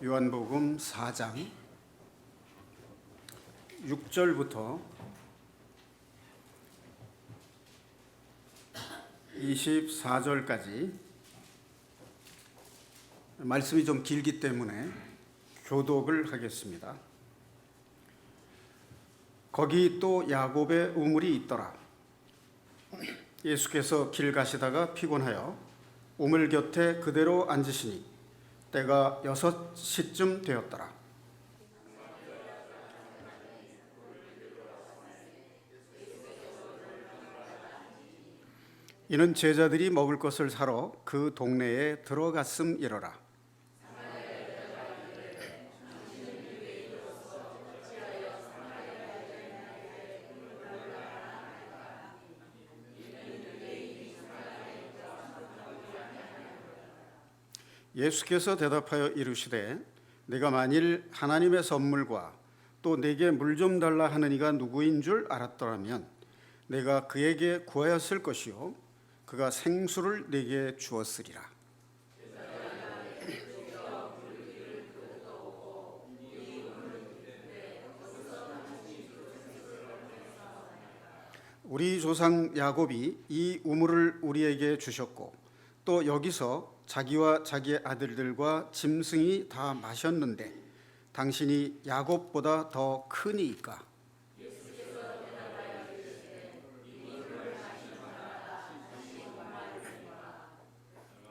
요한복음 4장 6절부터 24절까지 말씀이 좀 길기 때문에 교독을 하겠습니다. 거기 또 야곱의 우물이 있더라. 예수께서 길 가시다가 피곤하여 우물 곁에 그대로 앉으시니 때가 6시쯤 되었더라. 이는 제자들이 먹을 것을 사러 그 동네에 들어갔음이러라. 예수께서 대답하여 이르시되 내가 만일 하나님의 선물과 또 내게 물 좀 달라 하는 이가 누구인 줄 알았더라면 내가 그에게 구하였을 것이요 그가 생수를 내게 주었으리라. 우리 조상 야곱이 이 우물을 우리에게 주셨고 또 여기서 자기와 자기의 아들들과 짐승이 다 마셨는데 당신이 야곱보다 더 크니이까?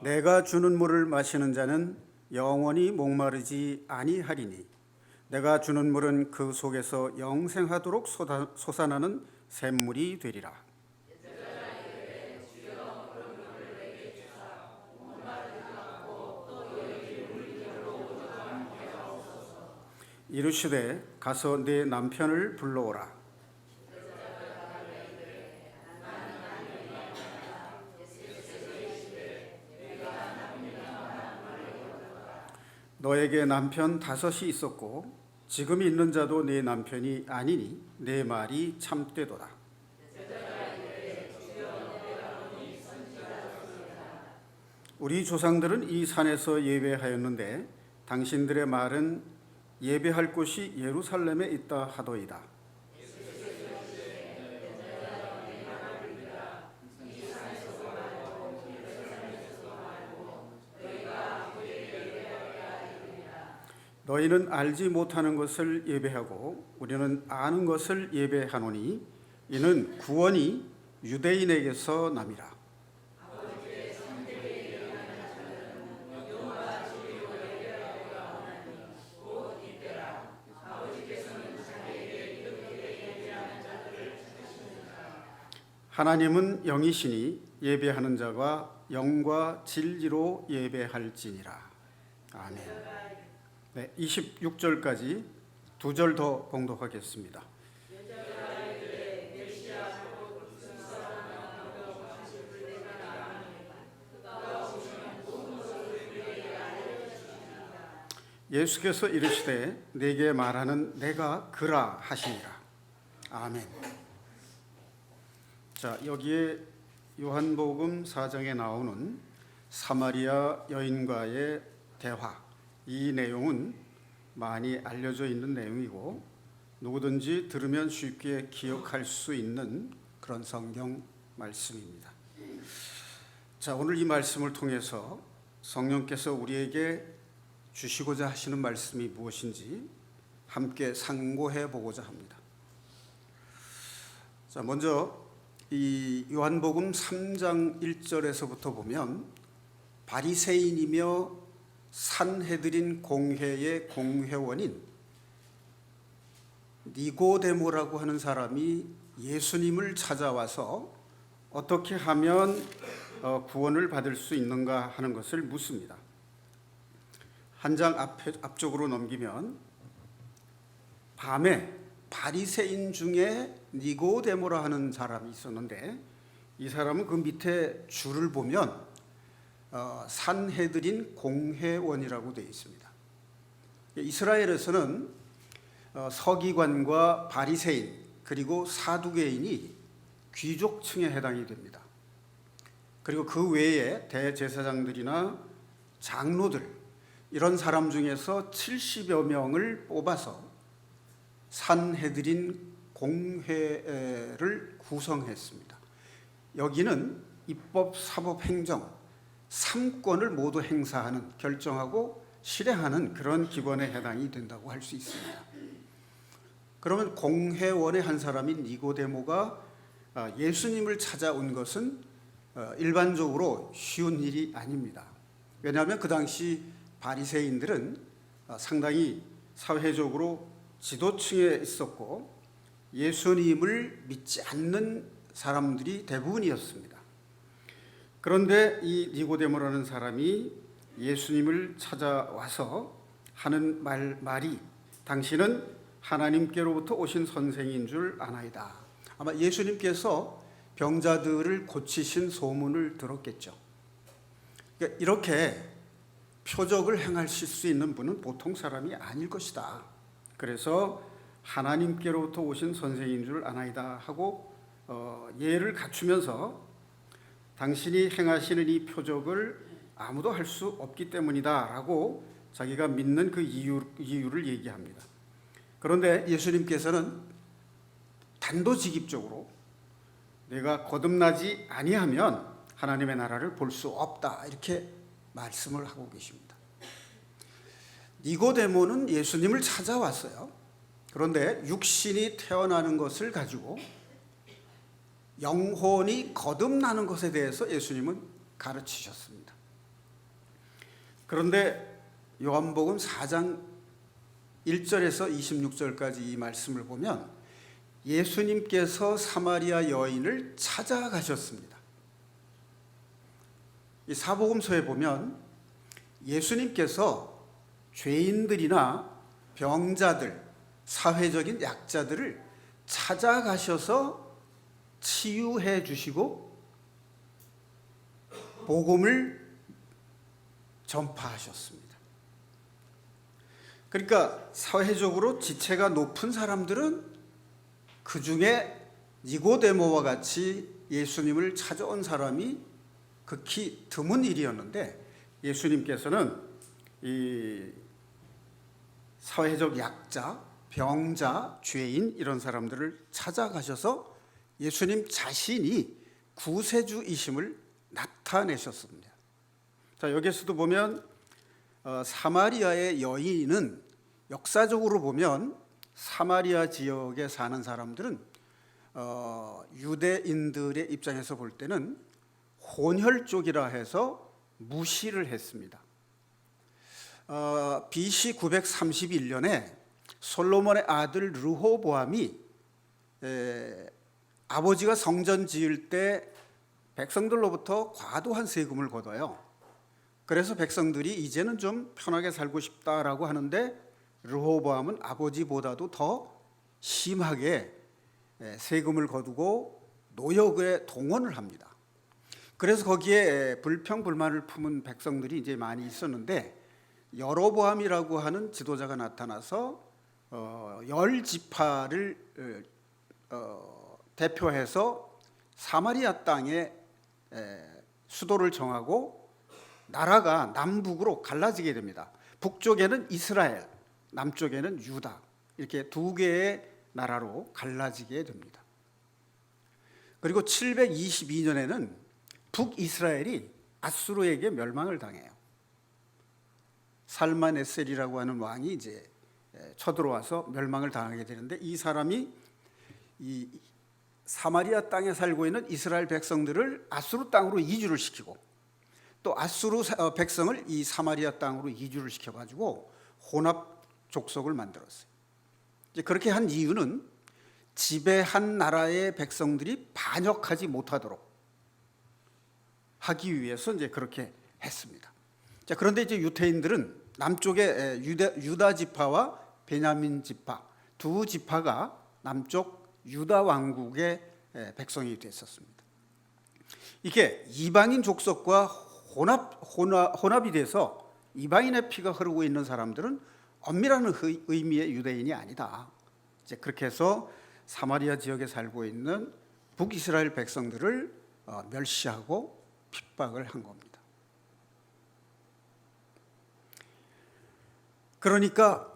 내가 주는 물을 마시는 자는 영원히 목마르지 아니하리니 내가 주는 물은 그 속에서 영생하도록 솟아나는 샘물이 되리라. 이르시되 가서 내 남편을 불러오라. 너에게 남편 5이 있었고 지금 있는 자도 네 남편이 아니니 내 말이 참되도다. 우리 조상들은 이 산에서 예배하였는데 당신들의 말은 예배할 곳이 예루살렘에 있다 하도이다. 너희는 알지 못하는 것을 예배하고 우리는 아는 것을 예배하노니 이는 구원이 유대인에게서 남이라. 하나님은 영이시니 예배하는 자가 영과 진리로 예배할지니라. 아멘. 네, 26절까지 2절 더 봉독하겠습니다. 예수께서 이르시되 내게 말하는 내가 그라 하시니라. 아멘. 자, 여기에 요한복음 4장에 나오는 사마리아 여인과의 대화, 이 내용은 많이 알려져 있는 내용이고 누구든지 들으면 쉽게 기억할 수 있는 그런 성경 말씀입니다. 자, 오늘 이 말씀을 통해서 성령께서 우리에게 주시고자 하시는 말씀이 무엇인지 함께 상고해 보고자 합니다. 자, 먼저 이 요한복음 3장 1절에서부터 보면 바리새인이며 산헤드린 공회의 공회원인 니고데모라고 하는 사람이 예수님을 찾아와서 어떻게 하면 구원을 받을 수 있는가 하는 것을 묻습니다. 한 장 앞쪽으로 넘기면 밤에 바리새인 중에 니고데모라 하는 사람이 있었는데 이 사람은 그 밑에 줄을 보면 산헤드린 공회원이라고 되어 있습니다. 이스라엘에서는 서기관과 바리새인 그리고 사두개인이 귀족층에 해당이 됩니다. 그리고 그 외에 대제사장들이나 장로들 이런 사람 중에서 70여 명을 뽑아서 산헤드린 공회를 구성했습니다. 여기는 입법, 사법, 행정 3권을 모두 행사하는, 결정하고 실행하는 그런 기관에 해당이 된다고 할 수 있습니다. 그러면 공회원의 한 사람인 니고데모가 예수님을 찾아온 것은 일반적으로 쉬운 일이 아닙니다. 왜냐하면 그 당시 바리새인들은 상당히 사회적으로 지도층에 있었고 예수님을 믿지 않는 사람들이 대부분이었습니다. 그런데 이 니고데모라는 사람이 예수님을 찾아와서 하는 말이 당신은 하나님께로부터 오신 선생인 줄 아나이다. 아마 예수님께서 병자들을 고치신 소문을 들었겠죠. 그러니까 이렇게 표적을 행하실 수 있는 분은 보통 사람이 아닐 것이다. 그래서 하나님께로부터 오신 선생인 줄 아나이다 하고 예를 갖추면서 당신이 행하시는 이 표적을 아무도 할 수 없기 때문이다 라고 자기가 믿는 그 이유를 얘기합니다. 그런데 예수님께서는 단도직입적으로 내가 거듭나지 아니하면 하나님의 나라를 볼 수 없다 이렇게 말씀을 하고 계십니다. 니고데모는 예수님을 찾아왔어요. 그런데 육신이 태어나는 것을 가지고 영혼이 거듭나는 것에 대해서 예수님은 가르치셨습니다. 그런데 요한복음 4장 1절에서 26절까지 이 말씀을 보면 예수님께서 사마리아 여인을 찾아가셨습니다. 이 사복음서에 보면 예수님께서 죄인들이나 병자들, 사회적인 약자들을 찾아가셔서 치유해 주시고 복음을 전파하셨습니다. 그러니까 사회적으로 지체가 높은 사람들은 그 중에 니고데모와 같이 예수님을 찾아온 사람이 극히 드문 일이었는데 예수님께서는 이 사회적 약자, 병자, 죄인 이런 사람들을 찾아가셔서 예수님 자신이 구세주이심을 나타내셨습니다. 자, 여기서도 보면 사마리아의 여인은 역사적으로 보면 사마리아 지역에 사는 사람들은 유대인들의 입장에서 볼 때는 혼혈족이라 해서 무시를 했습니다. BC 931년에 솔로몬의 아들 르호보암이 아버지가 성전 지을 때 백성들로부터 과도한 세금을 걷어요. 그래서 백성들이 이제는 좀 편하게 살고 싶다라고 하는데 르호보암은 아버지보다도 더 심하게 세금을 거두고 노역에 동원을 합니다. 그래서 거기에 불평불만을 품은 백성들이 이제 많이 있었는데 여로보암이라고 하는 지도자가 나타나서 10지파를 대표해서 사마리아 땅에 수도를 정하고 나라가 남북으로 갈라지게 됩니다. 북쪽에는 이스라엘, 남쪽에는 유다, 이렇게 두 개의 나라로 갈라지게 됩니다. 그리고 722년에는 북이스라엘이 아수르에게 멸망을 당해요. 살만에셀이라고 하는 왕이 이제 쳐들어와서 멸망을 당하게 되는데 이 사람이 이 사마리아 땅에 살고 있는 이스라엘 백성들을 아수르 땅으로 이주를 시키고 또 아수르 백성을 이 사마리아 땅으로 이주를 시켜가지고 혼합 족속을 만들었어요. 이제 그렇게 한 이유는 지배한 나라의 백성들이 반역하지 못하도록 하기 위해서 이제 그렇게 했습니다. 자, 그런데 이제 유대인들은 남쪽의 유다 지파와 베냐민 지파 두 지파가 남쪽 유다 왕국의 백성이 됐었습니다. 이게 이방인 족속과 혼합이 돼서 이방인의 피가 흐르고 있는 사람들은 엄밀한 의미의 유대인이 아니다. 이제 그렇게 해서 사마리아 지역에 살고 있는 북이스라엘 백성들을 멸시하고 핍박을 한 겁니다. 그러니까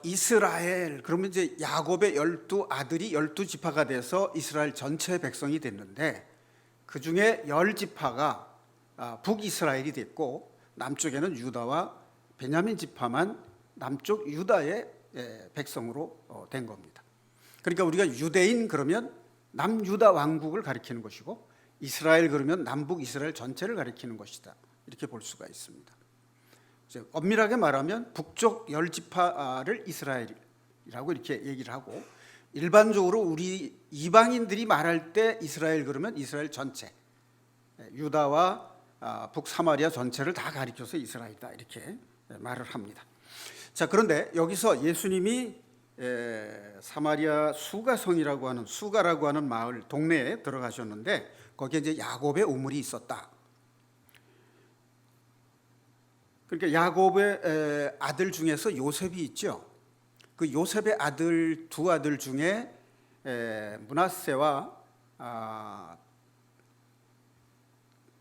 이스라엘 그러면 이제 야곱의 12아들이 12지파가 돼서 이스라엘 전체 백성이 됐는데 그 중에 10지파가 북이스라엘이 됐고 남쪽에는 유다와 베냐민 지파만 남쪽 유다의 백성으로 된 겁니다. 그러니까 우리가 유대인 그러면 남유다 왕국을 가리키는 것이고 이스라엘 그러면 남북 이스라엘 전체를 가리키는 것이다. 이렇게 볼 수가 있습니다. 엄밀하게 말하면 북쪽 10지파를 이스라엘이라고 이렇게 얘기를 하고 일반적으로 우리 이방인들이 말할 때 이스라엘 그러면 이스라엘 전체 유다와 북사마리아 전체를 다 가리켜서 이스라엘이다 이렇게 말을 합니다. 자, 그런데 여기서 예수님이 사마리아 수가성이라고 하는 수가라고 하는 마을 동네에 들어가셨는데 거기에 이제 야곱의 우물이 있었다. 그러니까 야곱의 아들 중에서 요셉이 있죠. 그 요셉의 아들 두 아들 중에 므낫세와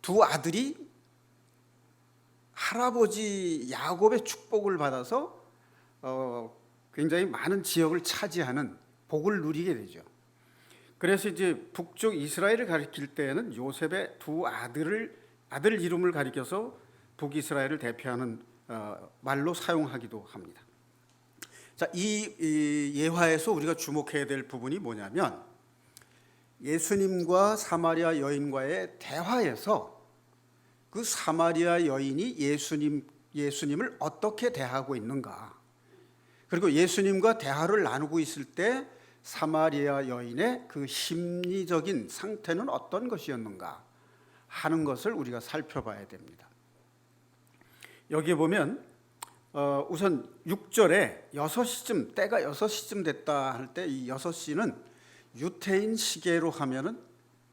두 아들이 할아버지 야곱의 축복을 받아서 굉장히 많은 지역을 차지하는 복을 누리게 되죠. 그래서 이제 북쪽 이스라엘을 가리킬 때에는 요셉의 두 아들 이름을 가리켜서 북이스라엘을 대표하는 말로 사용하기도 합니다. 자, 이 예화에서 우리가 주목해야 될 부분이 뭐냐면 예수님과 사마리아 여인과의 대화에서 그 사마리아 여인이 예수님을 어떻게 대하고 있는가, 그리고 예수님과 대화를 나누고 있을 때 사마리아 여인의 그 심리적인 상태는 어떤 것이었는가 하는 것을 우리가 살펴봐야 됩니다. 여기에 보면 우선 6절에 6시쯤 때가 6시쯤 됐다 할 때 이 6시는 유태인 시계로 하면은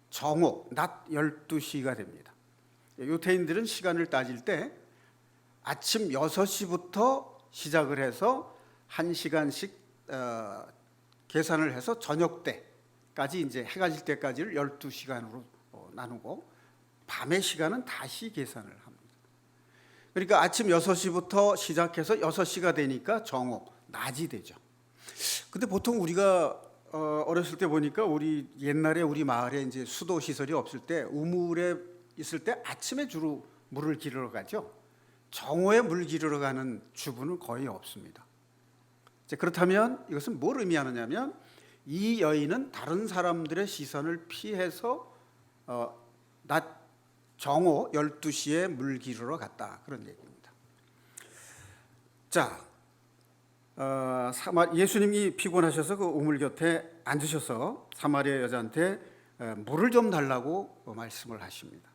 정오 낮 12시가 됩니다. 유태인들은 시간을 따질 때 아침 6시부터 시작을 해서 1시간씩 계산을 해서 저녁 때까지 이제 해가 질 때까지를 12시간으로 나누고 밤의 시간은 다시 계산을 합니다. 그러니까 아침 6시부터 시작해서 6시가 되니까 정오, 낮이 되죠. 근데 보통 우리가 어렸을 때 보니까 우리 옛날에 우리 마을에 이제 수도 시설이 없을 때 우물에 있을 때 아침에 주로 물을 기르러 가죠. 정오에 물 기르러 가는 주부는 거의 없습니다. 그렇다면 이것은 뭘 의미하느냐면 이 여인은 다른 사람들의 시선을 피해서 낮 정오 12시에 물 기르러 갔다, 그런 얘기입니다. 자, 예수님이 피곤하셔서 그 우물 곁에 앉으셔서 사마리아 여자한테 물을 좀 달라고 말씀을 하십니다.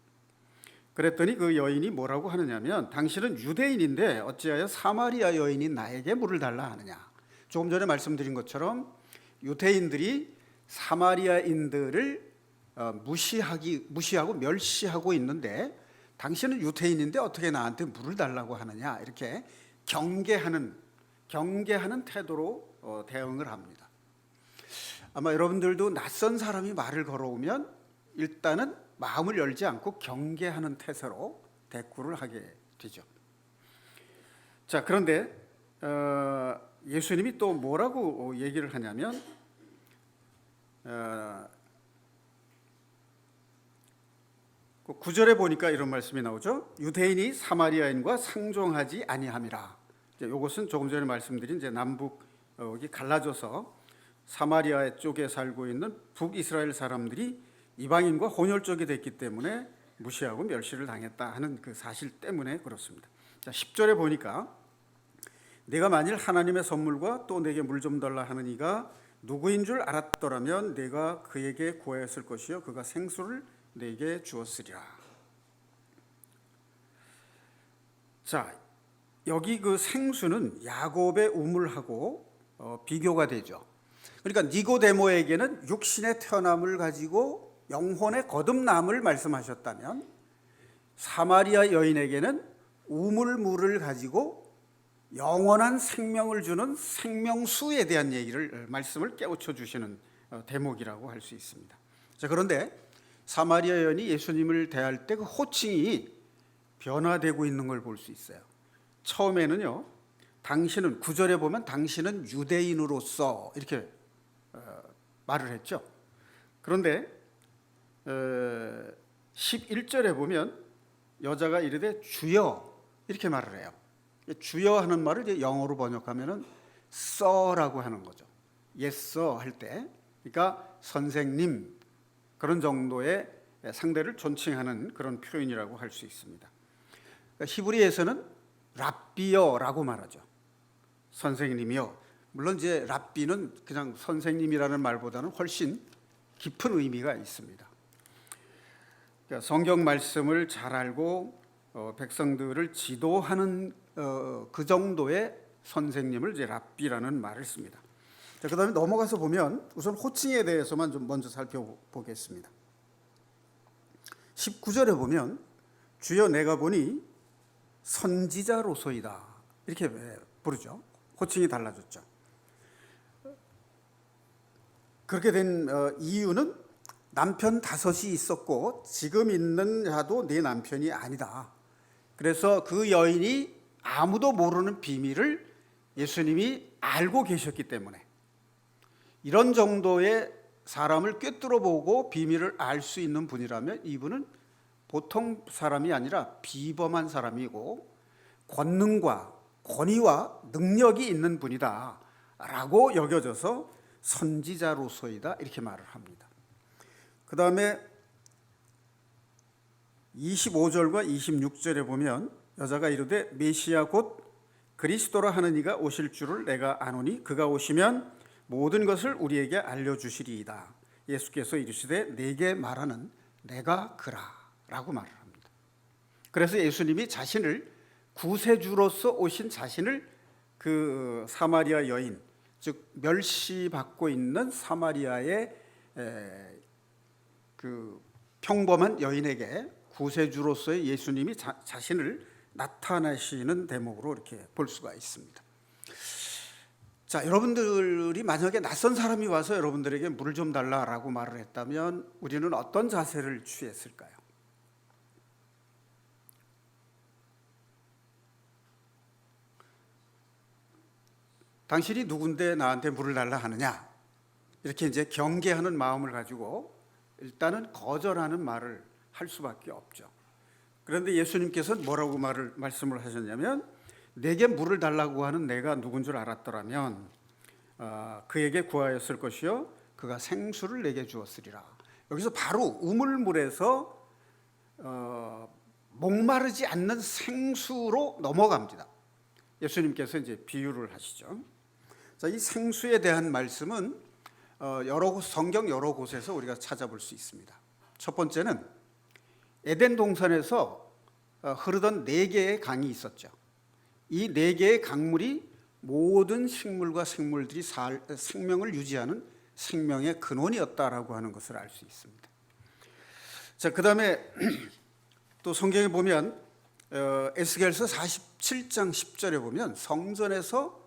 그랬더니 그 여인이 뭐라고 하느냐면 당신은 유대인인데 어찌하여 사마리아 여인이 나에게 물을 달라 하느냐. 조금 전에 말씀드린 것처럼 유대인들이 사마리아인들을 무시하고 멸시하고 있는데 당신은 유대인인데 어떻게 나한테 물을 달라고 하느냐, 이렇게 경계하는 태도로 대응을 합니다. 아마 여러분들도 낯선 사람이 말을 걸어오면 일단은 마음을 열지 않고 경계하는 태세로 대꾸를 하게 되죠. 자, 그런데 예수님이 또 뭐라고 얘기를 하냐면 그 9절에 보니까 이런 말씀이 나오죠. 유대인이 사마리아인과 상종하지 아니함이라. 이것은 조금 전에 말씀드린 이제 남북이 갈라져서 사마리아 쪽에 살고 있는 북이스라엘 사람들이 이방인과 혼혈족이 됐기 때문에 무시하고 멸시를 당했다 하는 그 사실 때문에 그렇습니다. 자, 10절에 보니까 내가 만일 하나님의 선물과 또 내게 물 좀 달라 하는 이가 누구인 줄 알았더라면 내가 그에게 구하였을 것이요 그가 생수를 내게 주었으리라. 자, 여기 그 생수는 야곱의 우물하고 비교가 되죠. 그러니까 니고데모에게는 육신의 태어남을 가지고 영혼의 거듭남을 말씀하셨다면 사마리아 여인에게는 우물물을 가지고 영원한 생명을 주는 생명수에 대한 말씀을 깨우쳐 주시는 대목이라고 할 수 있습니다. 자, 그런데 사마리아 여인이 예수님을 대할 때 그 호칭이 변화되고 있는 걸 볼 수 있어요. 처음에는요, 당신은 9절에 보면 당신은 유대인으로서 이렇게 말을 했죠. 그런데 11절에 보면 여자가 이르되 주여 이렇게 말을 해요. 주여 하는 말을 이제 영어로 번역하면은 sir라고 하는 거죠. yes sir 할 때, 그러니까 선생님 그런 정도의 상대를 존칭하는 그런 표현이라고 할 수 있습니다. 그러니까 히브리에서는 랍비여라고 말하죠. 선생님이요. 물론 이제 랍비는 그냥 선생님이라는 말보다는 훨씬 깊은 의미가 있습니다. 그러니까 성경 말씀을 잘 알고 백성들을 지도하는 그 정도의 선생님을 이제 랍비라는 말을 씁니다. 자, 그다음에 넘어가서 보면 우선 호칭에 대해서만 좀 먼저 살펴보겠습니다. 19절에 보면 주여 내가 보니 선지자로소이다 이렇게 부르죠. 호칭이 달라졌죠. 그렇게 된 이유는 남편 5이 있었고 지금 있는 자도 내 남편이 아니다. 그래서 그 여인이 아무도 모르는 비밀을 예수님이 알고 계셨기 때문에, 이런 정도의 사람을 꿰뚫어 보고 비밀을 알 수 있는 분이라면 이분은 보통 사람이 아니라 비범한 사람이고 권능과 권위와 능력이 있는 분이다 라고 여겨져서 선지자로서이다 이렇게 말을 합니다. 그 다음에 25절과 26절에 보면 여자가 이르되 메시아 곧 그리스도라 하는 이가 오실 줄을 내가 아노니 그가 오시면 모든 것을 우리에게 알려주시리이다. 예수께서 이르시되 내게 말하는 내가 그라 라고 말을 합니다. 그래서 예수님이 자신을 구세주로서 오신 자신을 그 사마리아 여인, 즉 멸시받고 있는 사마리아의 그 평범한 여인에게 구세주로서의 예수님이 자신을 나타내시는 대목으로 이렇게 볼 수가 있습니다. 자, 여러분들이 만약에 낯선 사람이 와서 여러분들에게 물을 좀 달라라고 말을 했다면 우리는 어떤 자세를 취했을까요? 당신이 누군데 나한테 물을 달라 하느냐? 이렇게 이제 경계하는 마음을 가지고 일단은 거절하는 말을 할 수밖에 없죠. 그런데 예수님께서 뭐라고 말씀을 하셨냐면 내게 물을 달라고 하는 내가 누군 줄 알았더라면 그에게 구하였을 것이요 그가 생수를 내게 주었으리라. 여기서 바로 우물물에서 목마르지 않는 생수로 넘어갑니다. 예수님께서 이제 비유를 하시죠. 자, 이 생수에 대한 말씀은 성경 여러 곳에서 우리가 찾아볼 수 있습니다. 첫 번째는 에덴 동산에서 흐르던 4개의 강이 있었죠. 이 4개의 강물이 모든 식물과 생물들이 생명을 유지하는 생명의 근원이었다라고 하는 것을 알 수 있습니다. 자, 그다음에 또 성경에 보면 에스겔서 47장 10절에 보면 성전에서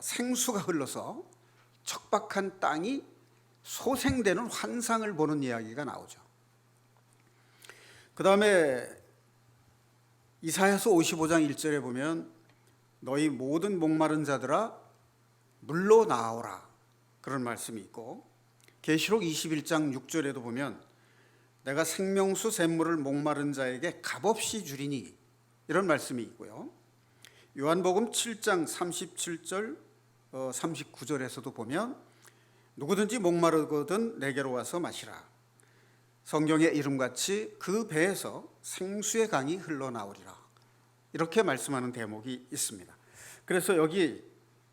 생수가 흘러서 척박한 땅이 소생되는 환상을 보는 이야기가 나오죠. 그 다음에 이사야서 55장 1절에 보면 너희 모든 목마른 자들아 물로 나오라 그런 말씀이 있고, 계시록 21장 6절에도 보면 내가 생명수 샘물을 목마른 자에게 값없이 주리니 이런 말씀이 있고요. 요한복음 7장 37절 39절에서도 보면 누구든지 목마르거든 내게로 와서 마시라. 성경의 이름같이 그 배에서 생수의 강이 흘러나오리라. 이렇게 말씀하는 대목이 있습니다. 그래서 여기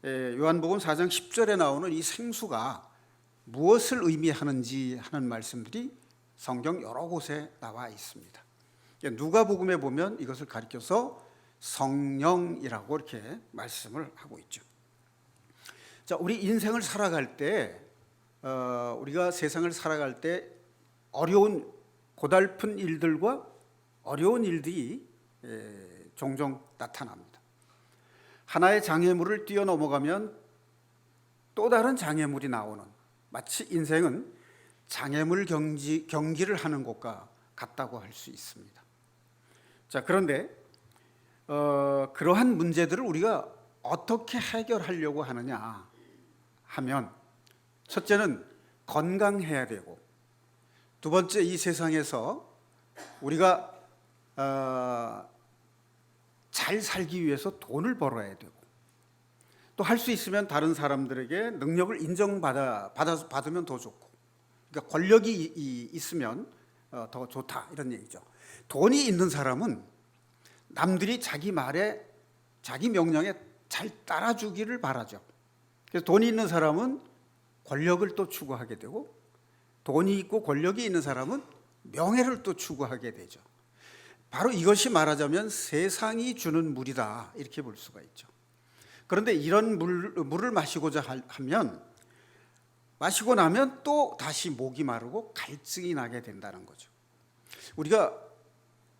요한복음 4장 10절에 나오는 이 생수가 무엇을 의미하는지 하는 말씀들이 성경 여러 곳에 나와 있습니다. 누가복음에 보면 이것을 가리켜서 성령이라고 이렇게 말씀을 하고 있죠. 자, 우리 인생을 살아갈 때 우리가 세상을 살아갈 때 어려운 고달픈 일들과 어려운 일들이 종종 나타납니다. 하나의 장애물을 뛰어넘어가면 또 다른 장애물이 나오는, 마치 인생은 장애물 경기를 하는 것과 같다고 할 수 있습니다. 자, 그런데 그러한 문제들을 우리가 어떻게 해결하려고 하느냐 하면, 첫째는 건강해야 되고, 두 번째 이 세상에서 우리가 잘 살기 위해서 돈을 벌어야 되고, 또 할 수 있으면 다른 사람들에게 능력을 받으면 더 좋고, 그러니까 권력이 있으면 더 좋다, 이런 얘기죠. 돈이 있는 사람은 남들이 자기 말에, 자기 명령에 잘 따라주기를 바라죠. 그래서 돈이 있는 사람은 권력을 또 추구하게 되고, 돈이 있고 권력이 있는 사람은 명예를 또 추구하게 되죠. 바로 이것이 말하자면 세상이 주는 물이다, 이렇게 볼 수가 있죠. 그런데 이런 물을 마시고자 하면, 마시고 나면 또 다시 목이 마르고 갈증이 나게 된다는 거죠. 우리가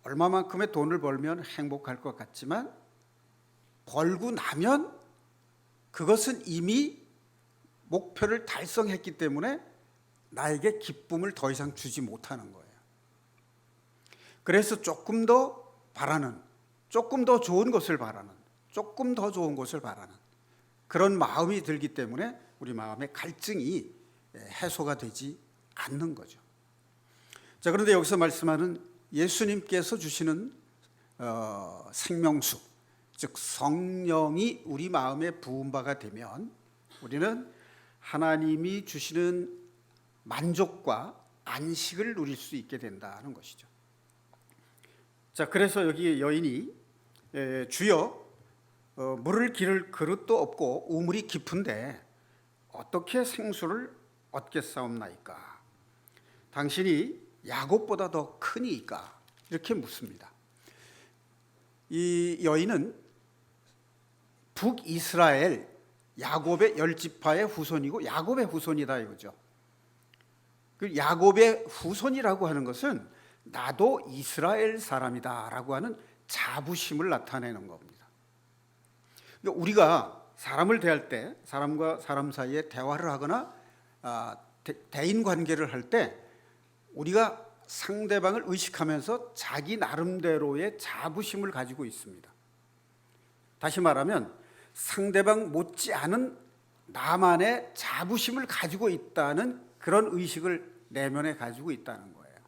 얼마만큼의 돈을 벌면 행복할 것 같지만, 벌고 나면 그것은 이미 목표를 달성했기 때문에 나에게 기쁨을 더 이상 주지 못하는 거예요. 그래서 조금 더 바라는, 조금 더 좋은 것을 바라는, 조금 더 좋은 것을 바라는 그런 마음이 들기 때문에 우리 마음의 갈증이 해소가 되지 않는 거죠. 자, 그런데 여기서 말씀하는 예수님께서 주시는 생명수, 즉 성령이 우리 마음에 부은 바가 되면 우리는 하나님이 주시는 만족과 안식을 누릴 수 있게 된다는 것이죠. 자, 그래서 여기 여인이 주여, 물을 기를 그릇도 없고 우물이 깊은데 어떻게 생수를 얻겠사옵나이까? 당신이 야곱보다 더 크니이까? 이렇게 묻습니다. 이 여인은 북이스라엘 야곱의 10지파의 후손이고 야곱의 후손이다 이거죠. 그 야곱의 후손이라고 하는 것은 나도 이스라엘 사람이다라고 하는 자부심을 나타내는 겁니다. 그러니까 우리가 사람을 대할 때, 사람과 사람 사이에 대화를 하거나 대인 관계를 할 때 우리가 상대방을 의식하면서 자기 나름대로의 자부심을 가지고 있습니다. 다시 말하면 상대방 못지않은 나만의 자부심을 가지고 있다는 그런 의식을 내면에 가지고 있다는 거예요.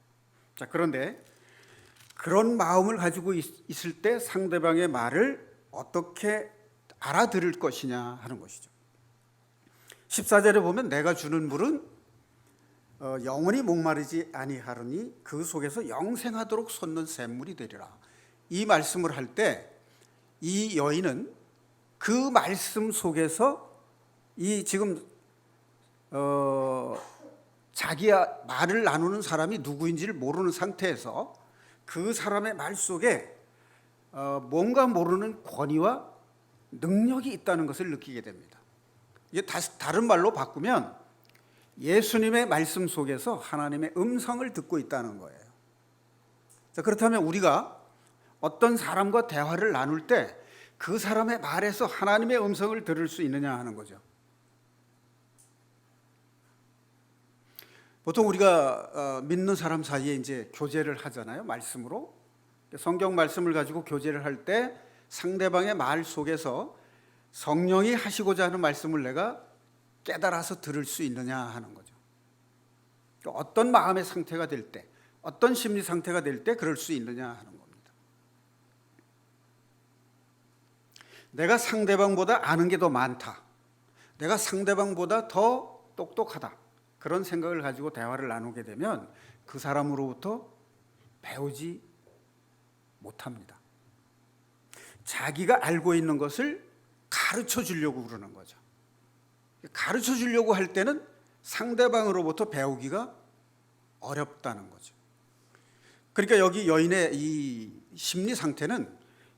자, 그런데 그런 마음을 가지고 있을 때 상대방의 말을 어떻게 알아들을 것이냐 하는 것이죠. 14절에 보면 내가 주는 물은 영원히 목마르지 아니하리니 그 속에서 영생하도록 솟는 샘물이 되리라. 이 말씀을 할 때 이 여인은 그 말씀 속에서 이 지금 자기와 말을 나누는 사람이 누구인지를 모르는 상태에서 그 사람의 말 속에 뭔가 모르는 권위와 능력이 있다는 것을 느끼게 됩니다. 이게 다른 말로 바꾸면 예수님의 말씀 속에서 하나님의 음성을 듣고 있다는 거예요. 자, 그렇다면 우리가 어떤 사람과 대화를 나눌 때 그 사람의 말에서 하나님의 음성을 들을 수 있느냐 하는 거죠. 보통 우리가 믿는 사람 사이에 이제 교제를 하잖아요. 말씀으로. 성경 말씀을 가지고 교제를 할 때 상대방의 말 속에서 성령이 하시고자 하는 말씀을 내가 깨달아서 들을 수 있느냐 하는 거죠. 어떤 마음의 상태가 될 때, 어떤 심리 상태가 될 때 그럴 수 있느냐 하는 겁니다. 내가 상대방보다 아는 게 더 많다, 내가 상대방보다 더 똑똑하다, 그런 생각을 가지고 대화를 나누게 되면 그 사람으로부터 배우지 못합니다. 자기가 알고 있는 것을 가르쳐 주려고 그러는 거죠. 가르쳐 주려고 할 때는 상대방으로부터 배우기가 어렵다는 거죠. 그러니까 여기 여인의 이 심리 상태는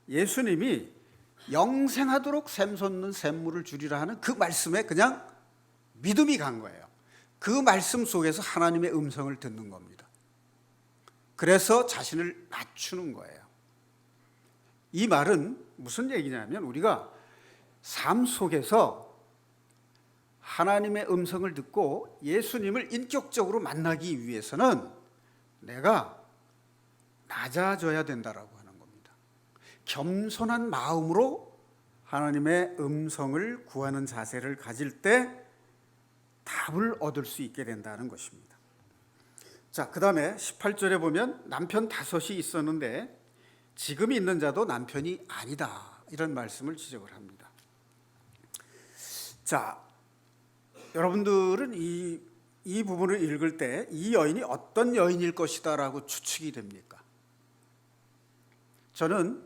예수님이 영생하도록 샘솟는 샘물을 주리라 하는 그 말씀에 그냥 믿음이 간 거예요. 그 말씀 속에서 하나님의 음성을 듣는 겁니다. 그래서 자신을 낮추는 거예요. 이 말은 무슨 얘기냐면 우리가 삶 속에서 하나님의 음성을 듣고 예수님을 인격적으로 만나기 위해서는 내가 낮아져야 된다라고 하는 겁니다. 겸손한 마음으로 하나님의 음성을 구하는 자세를 가질 때 답을 얻을 수 있게 된다는 것입니다. 자, 그 다음에 18절에 보면 남편 5이 있었는데 지금 있는 자도 남편이 아니다, 이런 말씀을 지적을 합니다. 자, 여러분들은 이 부분을 읽을 때 이 여인이 어떤 여인일 것이다 라고 추측이 됩니까? 저는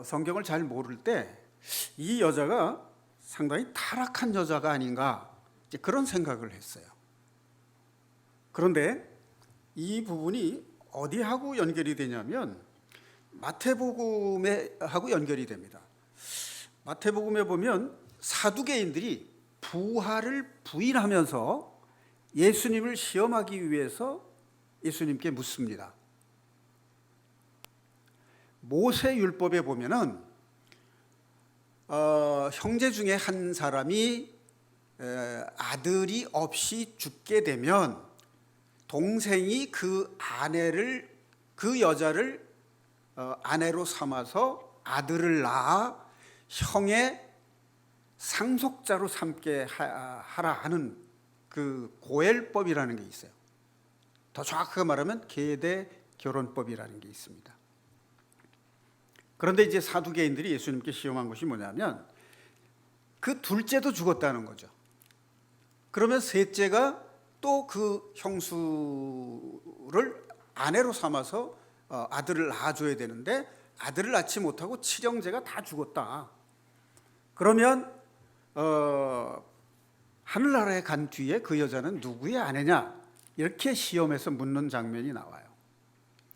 성경을 잘 모를 때 이 여자가 상당히 타락한 여자가 아닌가, 이제 그런 생각을 했어요. 그런데 이 부분이 어디하고 연결이 되냐면 마태복음에 하고 연결이 됩니다. 마태복음에 보면 사두개인들이 부활을 부인하면서 예수님을 시험하기 위해서 예수님께 묻습니다. 모세율법에 보면은 형제 중에 한 사람이 아들이 없이 죽게 되면 동생이 그 여자를 아내로 삼아서 아들을 낳아 형의 상속자로 삼게 하라 하는 그 고엘법이라는 게 있어요. 더 정확하게 말하면 계대 결혼법이라는 게 있습니다. 그런데 이제 사두개인들이 예수님께 시험한 것이 뭐냐면 그 둘째도 죽었다는 거죠. 그러면 셋째가 또 그 형수를 아내로 삼아서 아들을 낳아줘야 되는데 아들을 낳지 못하고 칠형제가 다 죽었다. 그러면 하늘나라에 간 뒤에 그 여자는 누구의 아내냐, 이렇게 시험에서 묻는 장면이 나와요.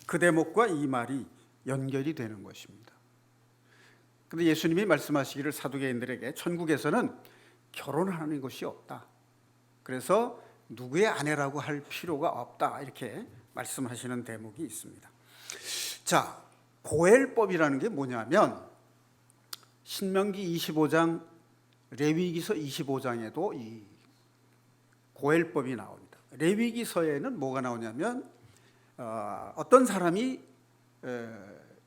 그 대목과 이 말이 연결이 되는 것입니다. 그런데 예수님이 말씀하시기를 사두개인들에게 천국에서는 결혼하는 것이 없다, 그래서 누구의 아내라고 할 필요가 없다, 이렇게 말씀하시는 대목이 있습니다. 자, 고엘법이라는 게 뭐냐면 신명기 25장, 레위기서 25장에도 이 고엘법이 나옵니다. 레위기서에는 뭐가 나오냐면 어떤 사람이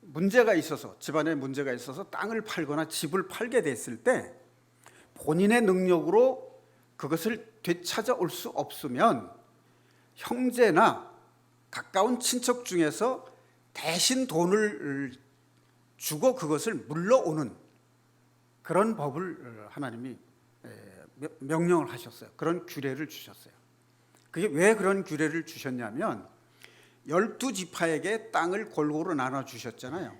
문제가 있어서, 집안에 문제가 있어서 땅을 팔거나 집을 팔게 됐을 때 본인의 능력으로 그것을 되찾아올 수 없으면 형제나 가까운 친척 중에서 대신 돈을 주고 그것을 물러오는 그런 법을 하나님이 명령을 하셨어요. 그런 규례를 주셨어요. 그게 왜 그런 규례를 주셨냐면 12지파에게 땅을 골고루 나눠 주셨잖아요.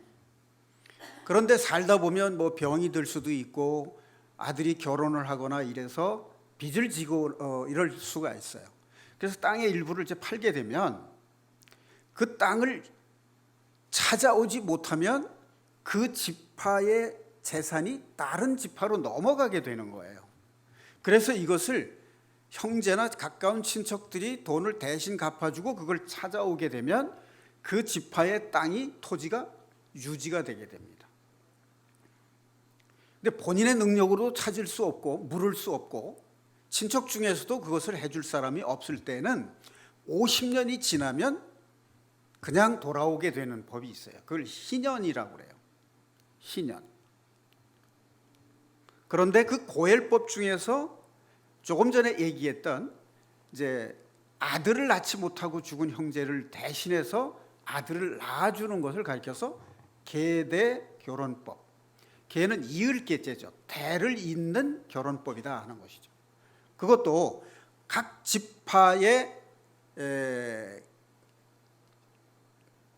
그런데 살다 보면 뭐 병이 들 수도 있고 아들이 결혼을 하거나 이래서 빚을 지고 이럴 수가 있어요. 그래서 땅의 일부를 이제 팔게 되면 그 땅을 찾아오지 못하면 그 지파의 재산이 다른 지파로 넘어가게 되는 거예요. 그래서 이것을 형제나 가까운 친척들이 돈을 대신 갚아주고 그걸 찾아오게 되면 그 지파의 땅이, 토지가 유지가 되게 됩니다. 근데 본인의 능력으로 찾을 수 없고 물을 수 없고 친척 중에서도 그것을 해줄 사람이 없을 때는 50년이 지나면 그냥 돌아오게 되는 법이 있어요. 그걸 희년이라고 그래요. 희년. 그런데 그 고엘법 중에서 조금 전에 얘기했던 이제 아들을 낳지 못하고 죽은 형제를 대신해서 아들을 낳아주는 것을 가리켜서 계대 결혼법. 계는 이을 계제죠. 대를 잇는 결혼법이다 하는 것이죠. 그것도 각 지파의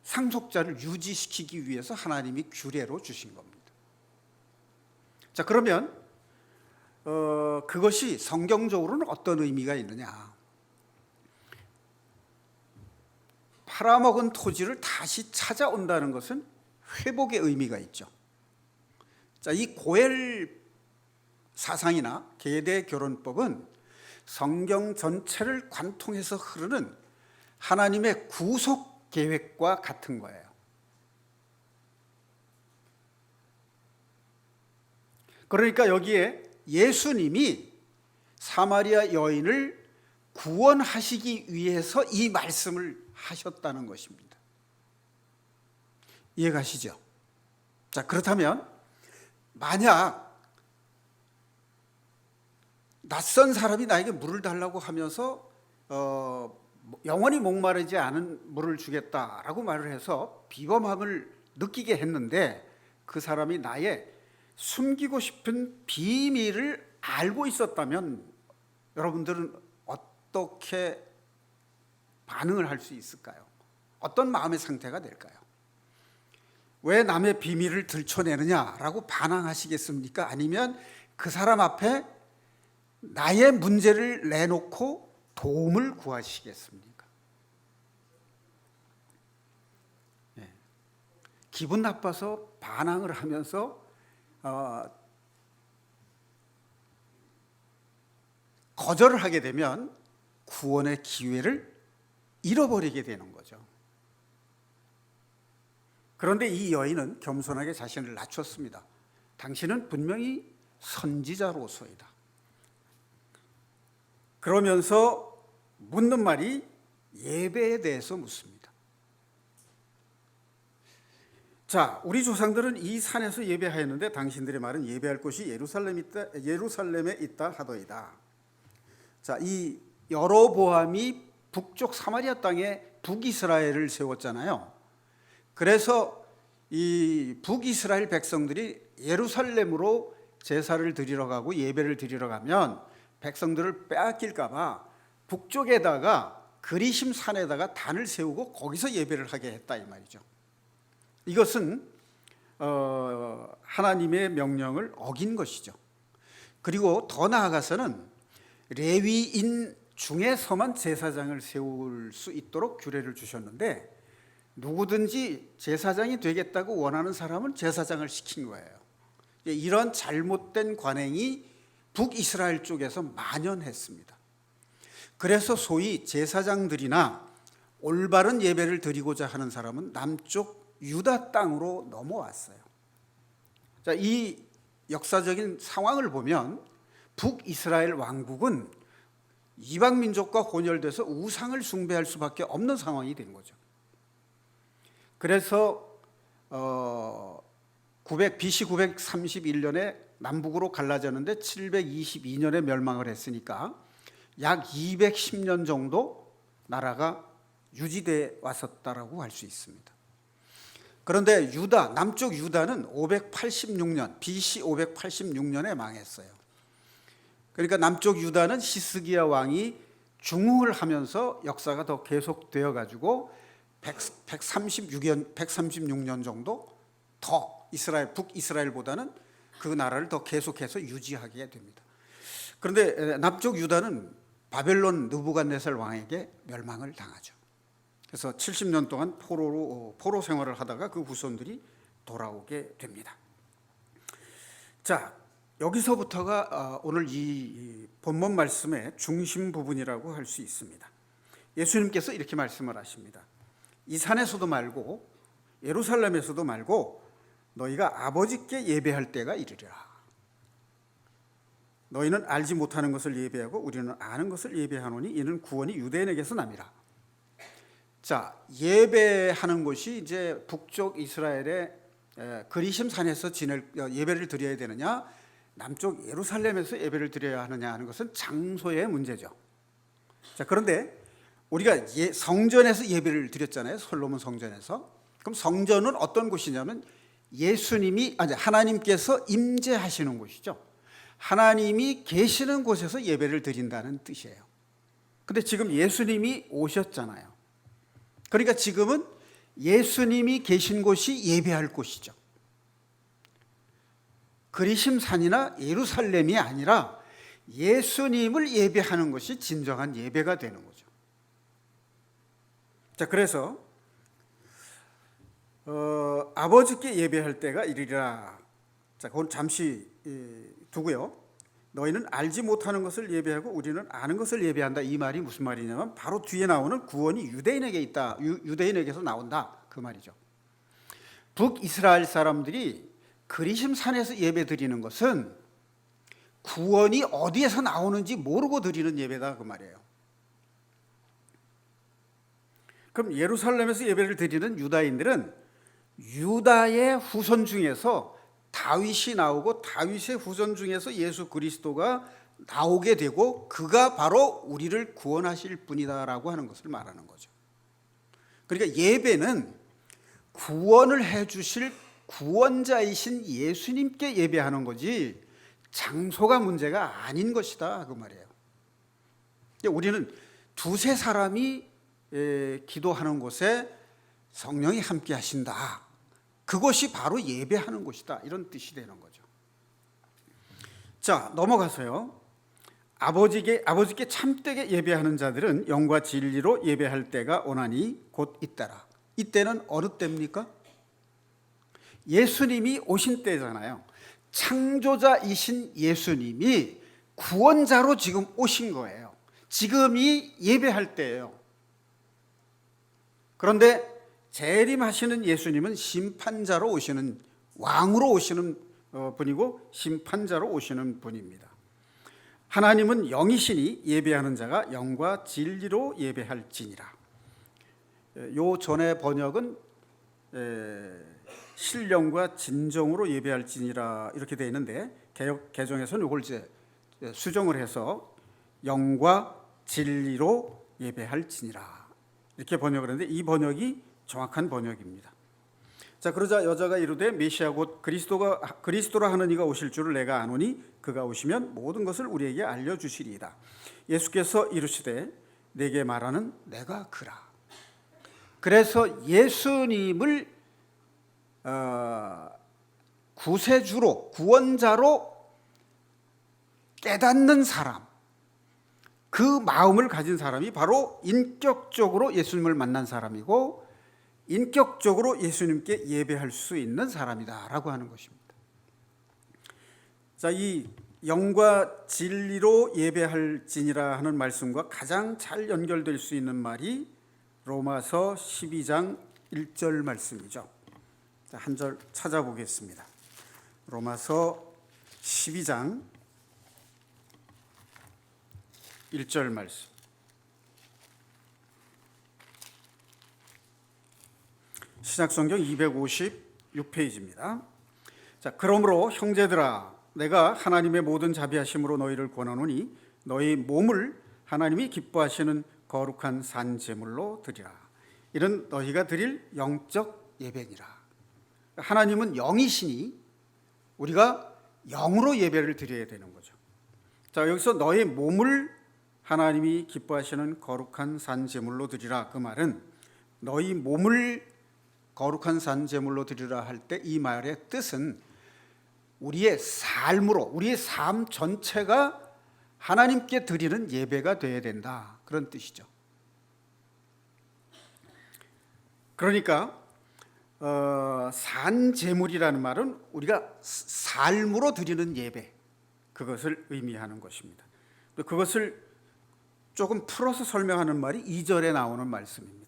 상속자를 유지시키기 위해서 하나님이 규례로 주신 겁니다. 자, 그러면 그것이 성경적으로는 어떤 의미가 있느냐? 팔아먹은 토지를 다시 찾아온다는 것은 회복의 의미가 있죠. 자, 이 고엘 사상이나 계대 결혼법은 성경 전체를 관통해서 흐르는 하나님의 구속 계획과 같은 거예요. 그러니까 여기에 예수님이 사마리아 여인을 구원하시기 위해서 이 말씀을 하셨다는 것입니다. 이해가시죠? 자, 그렇다면 만약 낯선 사람이 나에게 물을 달라고 하면서 영원히 목마르지 않은 물을 주겠다라고 말을 해서 비범함을 느끼게 했는데 그 사람이 나의 숨기고 싶은 비밀을 알고 있었다면 여러분들은 어떻게 반응을 할 수 있을까요? 어떤 마음의 상태가 될까요? 왜 남의 비밀을 들춰내느냐라고 반항하시겠습니까? 아니면 그 사람 앞에 나의 문제를 내놓고 도움을 구하시겠습니까? 네. 기분 나빠서 반항을 하면서 거절을 하게 되면 구원의 기회를 잃어버리게 되는 거죠. 그런데 이 여인은 겸손하게 자신을 낮췄습니다. 당신은 분명히 선지자로서이다. 그러면서 묻는 말이 예배에 대해서 묻습니다. 자, 우리 조상들은 이 산에서 예배하였는데 당신들의 말은 예배할 곳이 예루살렘에 있다 하더이다. 자, 이 여로보암이 북쪽 사마리아 땅에 북이스라엘을 세웠잖아요. 그래서 이 북이스라엘 백성들이 예루살렘으로 제사를 드리러 가고 예배를 드리러 가면 백성들을 빼앗길까 봐 북쪽에다가 그리심 산에다가 단을 세우고 거기서 예배를 하게 했다 이 말이죠. 이것은 하나님의 명령을 어긴 것이죠. 그리고 더 나아가서는 레위인 중에서만 제사장을 세울 수 있도록 규례를 주셨는데 누구든지 제사장이 되겠다고 원하는 사람은 제사장을 시킨 거예요. 이런 잘못된 관행이 북이스라엘 쪽에서 만연했습니다. 그래서 소위 제사장들이나 올바른 예배를 드리고자 하는 사람은 남쪽 유다 땅으로 넘어왔어요. 자, 이 역사적인 상황을 보면 북이스라엘 왕국은 이방 민족과 혼혈돼서 우상을 숭배할 수밖에 없는 상황이 된 거죠. 그래서 BC 931년에 남북으로 갈라졌는데 722년에 멸망을 했으니까 약 210년 정도 나라가 유지돼 왔었다라고 할 수 있습니다. 그런데 남쪽 유다는 586년, BC 586년에 망했어요. 그러니까 남쪽 유다는 히스기야 왕이 중흥을 하면서 역사가 더 계속되어 가지고 136년 정도 더 북이스라엘보다는 그 나라를 더 계속해서 유지하게 됩니다. 그런데 남쪽 유다는 바벨론 느부갓네살 왕에게 멸망을 당하죠. 그래서 70년 동안 포로 생활을 하다가 그 후손들이 돌아오게 됩니다. 자, 여기서부터가 오늘 이 본문 말씀의 중심 부분이라고 할 수 있습니다. 예수님께서 이렇게 말씀을 하십니다. 이 산에서도 말고 예루살렘에서도 말고 너희가 아버지께 예배할 때가 이르리라. 너희는 알지 못하는 것을 예배하고 우리는 아는 것을 예배하노니 이는 구원이 유대인에게서 남이라. 자, 예배하는 곳이 이제 북쪽 이스라엘의 그리심 산에서 예배를 드려야 되느냐, 남쪽 예루살렘에서 예배를 드려야 하느냐 하는 것은 장소의 문제죠. 자, 그런데 우리가 성전에서 예배를 드렸잖아요. 솔로몬 성전에서. 그럼 성전은 어떤 곳이냐면 하나님께서 임재하시는 곳이죠. 하나님이 계시는 곳에서 예배를 드린다는 뜻이에요. 근데 지금 예수님이 오셨잖아요. 그러니까 지금은 예수님이 계신 곳이 예배할 곳이죠. 그리심산이나 예루살렘이 아니라 예수님을 예배하는 것이 진정한 예배가 되는 거죠. 자, 그래서 아버지께 예배할 때가 이르리라. 자, 그건 잠시 두고요. 너희는 알지 못하는 것을 예배하고 우리는 아는 것을 예배한다. 이 말이 무슨 말이냐면 바로 뒤에 나오는 구원이 유대인에게 있다. 유대인에게서 나온다. 그 말이죠. 북이스라엘 사람들이 그리심산에서 예배 드리는 것은 구원이 어디에서 나오는지 모르고 드리는 예배다. 그 말이에요. 그럼 예루살렘에서 예배를 드리는 유다인들은 유다의 후손 중에서 다윗이 나오고 다윗의 후손 중에서 예수 그리스도가 나오게 되고 그가 바로 우리를 구원하실 분이다라고 하는 것을 말하는 거죠. 그러니까 예배는 구원을 해주실 구원자이신 예수님께 예배하는 거지 장소가 문제가 아닌 것이다 그 말이에요. 우리는 두세 사람이 기도하는 곳에 성령이 함께 하신다. 그것이 바로 예배하는 곳이다. 이런 뜻이 되는 거죠. 자, 넘어가서요. 아버지께 참되게 예배하는 자들은 영과 진리로 예배할 때가 오나니 곧 이때라. 이때는 어느 때입니까? 예수님이 오신 때잖아요. 창조자이신 예수님이 구원자로 지금 오신 거예요. 지금이 예배할 때예요. 그런데 재림하시는 예수님은 심판자로 오시는, 왕으로 오시는 분이고 심판자로 오시는 분입니다. 하나님은 영이시니 예배하는 자가 영과 진리로 예배할지니라. 요 전의 번역은 신령과 진정으로 예배할지니라 이렇게 되어 있는데 개역 개정에서는 이걸 이제 수정을 해서 영과 진리로 예배할지니라 이렇게 번역을 했는데 이 번역이 정확한 번역입니다. 자, 그러자 여자가 이르되 메시아 곧 그리스도라 하는 이가 오실 줄을 내가 아노니 그가 오시면 모든 것을 우리에게 알려주시리이다. 예수께서 이르시되 내게 말하는 내가 그라. 그래서 예수님을 구세주로 구원자로 깨닫는 사람, 그 마음을 가진 사람이 바로 인격적으로 예수님을 만난 사람이고 인격적으로 예수님께 예배할 수 있는 사람이다라고 하는 것입니다. 자, 이 영과 진리로 예배할지니라 하는 말씀과 가장 잘 연결될 수 있는 말이 로마서 12장 1절 말씀이죠. 자, 한 절 찾아보겠습니다. 로마서 12장 1절 말씀. 신약성경 256페이지입니다. 자, 그러므로 형제들아 내가 하나님의 모든 자비하심으로 너희를 권하노니 너희 몸을 하나님이 기뻐하시는 거룩한 산 제물로 드리라. 이는 너희가 드릴 영적 예배니라. 하나님은 영이시니 우리가 영으로 예배를 드려야 되는 거죠. 자, 여기서 너희 몸을 하나님이 기뻐하시는 거룩한 산 제물로 드리라. 그 말은 너희 몸을 거룩한 산 제물로 드리라 할 때 이 말의 뜻은 우리의 삶으로 우리의 삶 전체가 하나님께 드리는 예배가 되어야 된다. 그런 뜻이죠. 그러니까 산 제물이라는 말은 우리가 삶으로 드리는 예배, 그것을 의미하는 것입니다. 그것을 조금 풀어서 설명하는 말이 2절에 나오는 말씀입니다.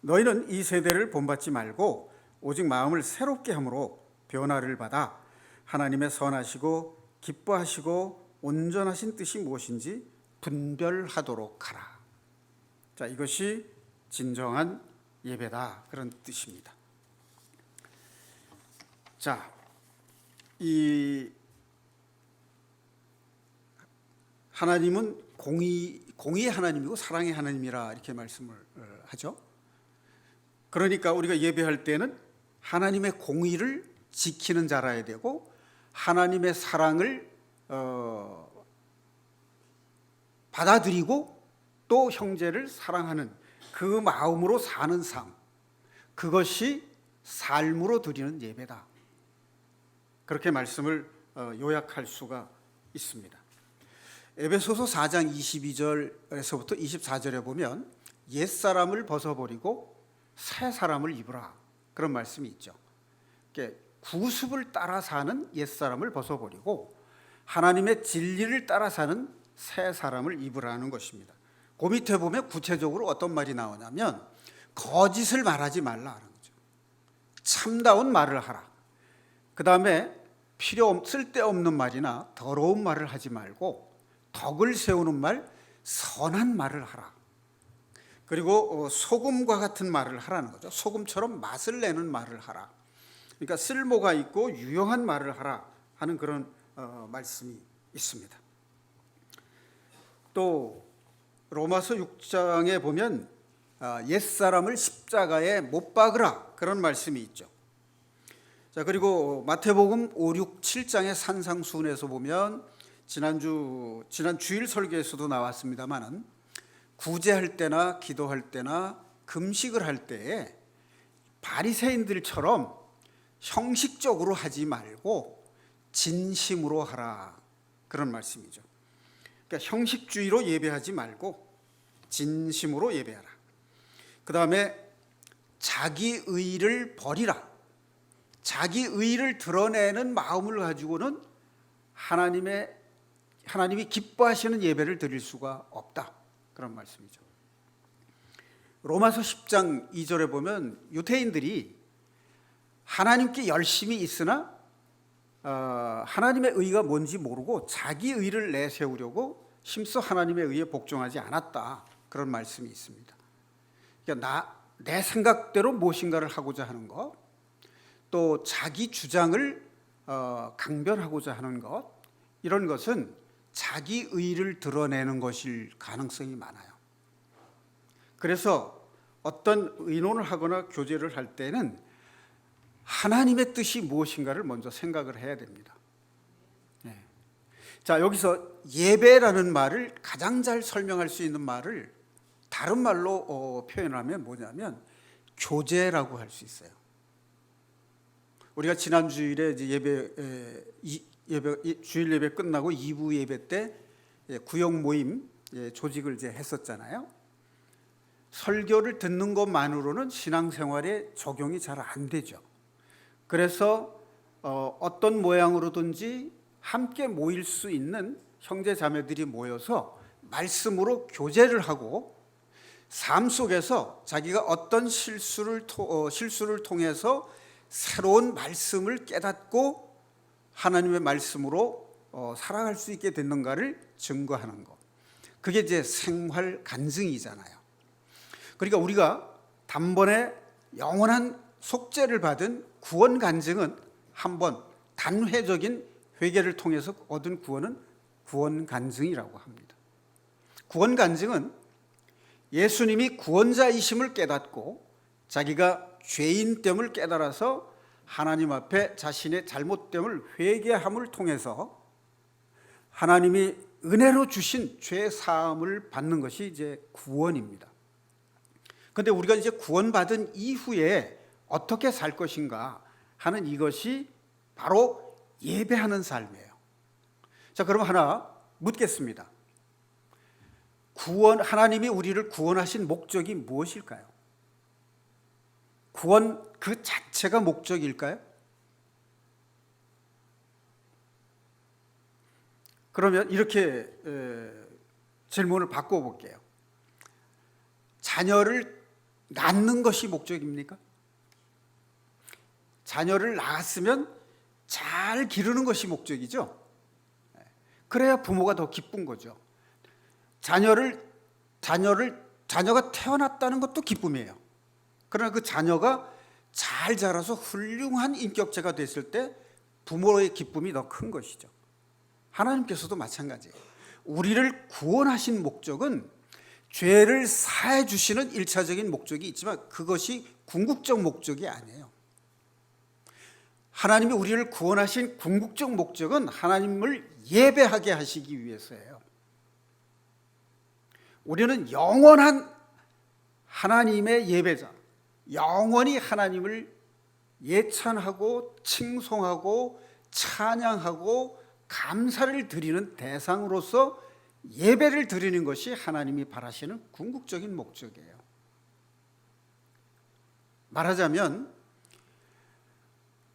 너희는 이 세대를 본받지 말고 오직 마음을 새롭게 함으로 변화를 받아 하나님의 선하시고 기뻐하시고 온전하신 뜻이 무엇인지 분별하도록 하라. 자, 이것이 진정한 예배다, 그런 뜻입니다. 자, 이 하나님은 공의의 하나님이고 사랑의 하나님이라 이렇게 말씀을 하죠. 그러니까 우리가 예배할 때는 하나님의 공의를 지키는 자라야 되고 하나님의 사랑을 받아들이고 또 형제를 사랑하는 그 마음으로 사는 삶, 그것이 삶으로 드리는 예배다. 그렇게 말씀을 요약할 수가 있습니다. 에베소서 4장 22절에서부터 24절에 보면 옛사람을 벗어버리고 새 사람을 입으라, 그런 말씀이 있죠. 구습을 따라 사는 옛사람을 벗어버리고 하나님의 진리를 따라 사는 새 사람을 입으라는 것입니다. 그 밑에 보면 구체적으로 어떤 말이 나오냐면 거짓을 말하지 말라는 거죠. 참다운 말을 하라. 그 다음에 쓸데없는 말이나 더러운 말을 하지 말고 덕을 세우는 말, 선한 말을 하라. 그리고 소금과 같은 말을 하라는 거죠. 소금처럼 맛을 내는 말을 하라. 그러니까 쓸모가 있고 유용한 말을 하라 하는 그런 말씀이 있습니다. 또 로마서 6장에 보면 옛사람을 십자가에 못 박으라 그런 말씀이 있죠. 자, 그리고 마태복음 5, 6, 7장의 산상수훈에서 보면 지난 주일 설교에서도 나왔습니다만은 구제할 때나 기도할 때나 금식을 할 때에 바리새인들처럼 형식적으로 하지 말고 진심으로 하라 그런 말씀이죠. 그러니까 형식주의로 예배하지 말고 진심으로 예배하라. 그 다음에 자기 의를 버리라. 자기 의를 드러내는 마음을 가지고는 하나님이 기뻐하시는 예배를 드릴 수가 없다 그런 말씀이죠. 로마서 10장 2절에 보면 유대인들이 하나님께 열심히 있으나 하나님의 의가 뭔지 모르고 자기 의를 내세우려고 힘써 하나님의 의에 복종하지 않았다 그런 말씀이 있습니다. 그러니까 내 생각대로 무엇인가를 하고자 하는 것, 또 자기 주장을 강변하고자 하는 것, 이런 것은 자기 의를 드러내는 것일 가능성이 많아요. 그래서 어떤 의논을 하거나 교제를 할 때는 하나님의 뜻이 무엇인가를 먼저 생각을 해야 됩니다. 자, 여기서 예배라는 말을 가장 잘 설명할 수 있는 말을 다른 말로 표현하면 뭐냐면 교제라고 할 수 있어요. 우리가 지난 주일에 주일 예배 끝나고 2부 예배 때 구역 모임 조직을 이제 했었잖아요. 설교를 듣는 것만으로는 신앙생활에 적용이 잘 안 되죠. 그래서 어떤 모양으로든지 함께 모일 수 있는 형제 자매들이 모여서 말씀으로 교제를 하고 삶 속에서 자기가 어떤 실수를 통해서 새로운 말씀을 깨닫고 하나님의 말씀으로 살아갈 수 있게 됐는가를 증거하는 것. 그게 이제 생활 간증이잖아요. 그러니까 우리가 단번에 영원한 속죄를 받은 구원 간증은 한번 단회적인 회개를 통해서 얻은 구원은 구원 간증이라고 합니다. 구원 간증은 예수님이 구원자이심을 깨닫고 자기가 죄인됨을 깨달아서 하나님 앞에 자신의 잘못됨을 회개함을 통해서 하나님이 은혜로 주신 죄 사함을 받는 것이 이제 구원입니다. 그런데 우리가 이제 구원받은 이후에 어떻게 살 것인가 하는 이것이 바로 예배하는 삶이에요. 자, 그럼 하나 묻겠습니다. 하나님이 우리를 구원하신 목적이 무엇일까요? 구원 그 자체가 목적일까요? 그러면 이렇게 질문을 바꿔볼게요. 자녀를 낳는 것이 목적입니까? 자녀를 낳았으면 잘 기르는 것이 목적이죠. 그래야 부모가 더 기쁜 거죠. 자녀가 태어났다는 것도 기쁨이에요. 그러나 그 자녀가 잘 자라서 훌륭한 인격체가 됐을 때 부모의 기쁨이 더 큰 것이죠. 하나님께서도 마찬가지예요. 우리를 구원하신 목적은 죄를 사해 주시는 일차적인 목적이 있지만 그것이 궁극적 목적이 아니에요. 하나님이 우리를 구원하신 궁극적 목적은 하나님을 예배하게 하시기 위해서예요. 우리는 영원한 하나님의 예배자, 영원히 하나님을 예찬하고 칭송하고 찬양하고 감사를 드리는 대상으로서 예배를 드리는 것이 하나님이 바라시는 궁극적인 목적이에요. 말하자면